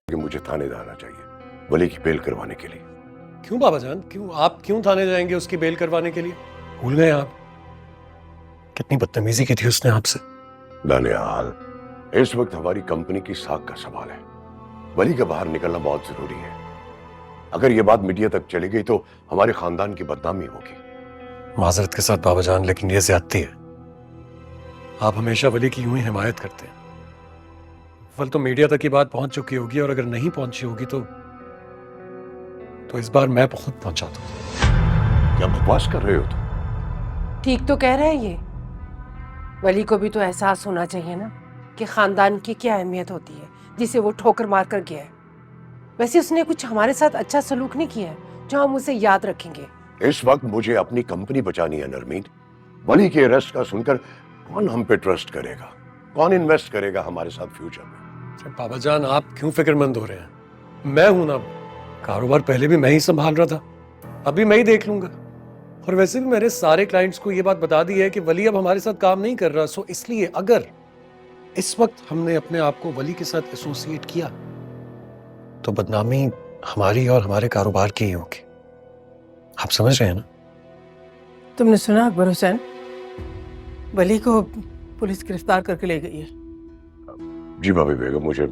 कि मुझे थाने जाना चाहिए वली की बेल करवाने के लिए। क्यों बाबा जान, क्यों थाने जाएंगे उसकी बेल करवाने के लिए? भूल गए आप कितनी बदतमीजी की थी उसने आपसे? दानियाल, इस वक्त हमारी कंपनी की साख का सवाल है। वली का बाहर निकलना बहुत जरूरी है। अगर यह बात मीडिया तक चली गई तो हमारे खानदान की बदनामी होगी। माजरत के साथ बाबा जान, लेकिन यह ज्यादती है। आप हमेशा वली की यूं ही हिमायत करते हैं। फल तो मीडिया तक की बात पहुंच चुकी होगी, और अगर नहीं पहुंची होगी तो इस बार मैं खुद पहुंचाता हूं। क्या बकवास कर रहे हो तुम? ठीक तो कह रहे हैं ये। वली को भी तो एहसास होना चाहिए ना कि खानदान की क्या अहमियत होती है, जिसे वो ठोकर मार कर गया है। वैसे उसने कुछ हमारे साथ अच्छा सलूक नहीं किया है जो हम उसे याद रखेंगे। इस वक्त मुझे अपनी कंपनी बचानी है नरमीन। वली के अरेस्ट का सुनकर कौन हम पे ट्रस्ट करेगा, कौन इन्वेस्ट करेगा हमारे साथ फ्यूचर में? बाबा जान, आप क्यों फिक्रमंद हो रहे हैं? मैं हूं ना, कारोबार पहले भी मैं ही संभाल रहा था, अभी मैं ही देख लूंगा। और वैसे भी मैंने सारे क्लाइंट्स को ये बात बता दी है कि वली अब हमारे साथ काम नहीं कर रहा। सो इसलिए अगर इस वक्त हमने अपने आप को वली के साथ एसोसिएट किया तो बदनामी हमारी और हमारे कारोबार की ही होगी। आप समझ रहे हैं ना? तुमने सुना अकबर हुसैन, वली को पुलिस गिरफ्तार करके ले गई है। जी भाभी बेगम, मुझे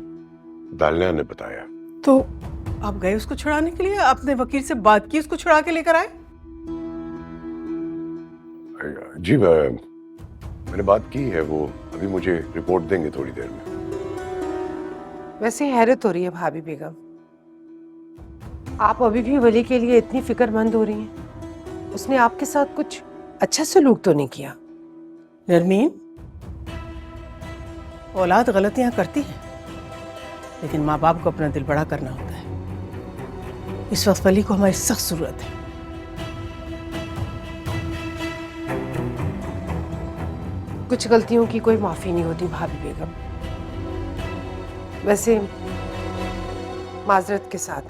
दानिया ने बताया। तो आप गए उसको छुड़ाने के लिए? आपने वकील से बात की, उसको छुड़ा के लेकर आए? जी मैंने बात की है, वो अभी मुझे रिपोर्ट देंगे थोड़ी देर में। वैसे हैरत हो रही है भाभी बेगम, आप अभी भी वली के लिए इतनी फिक्रमंद हो रही हैं। उसने आपके साथ कुछ अच्छा सलूक तो नहीं किया? नरमीन, औलाद गलतियां करती है, लेकिन माँ बाप को अपना दिल बड़ा करना होता है। इस वक्त वली को हमारी सख्त जरूरत है। कुछ गलतियों की कोई माफी नहीं होती भाभी बेगम। वैसे माजरत के साथ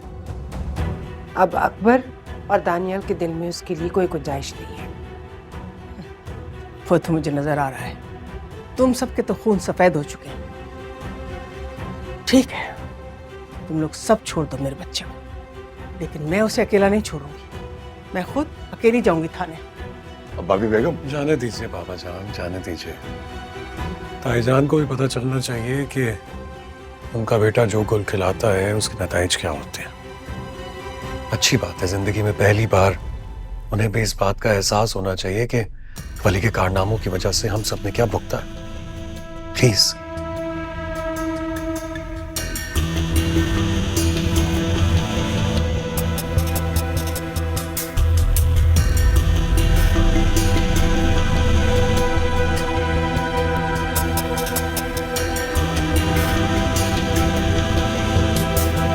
अब अकबर और दानियाल के दिल में उसके लिए कोई गुंजाइश नहीं है। वो तो मुझे नजर आ रहा है। तुम सबके तो खून सफेद हो चुके हैं। ठीक है, तुम लोग सब छोड़ दो मेरे बच्चे को, लेकिन मैं उसे अकेला नहीं छोड़ूंगी। मैं खुद अकेली जाऊंगी थाने। भाभी बेगम, जाने दीजिए बाबा जान, जाने दीजिए। ताईजान को भी पता चलना चाहिए कि उनका बेटा जो गुल खिलाता है उसके नताइज क्या होते हैं। अच्छी बात है, जिंदगी में पहली बार उन्हें भी इस बात का एहसास होना चाहिए कि वली के कारनामों की वजह से हम सब ने क्या भुगता है। प्लीज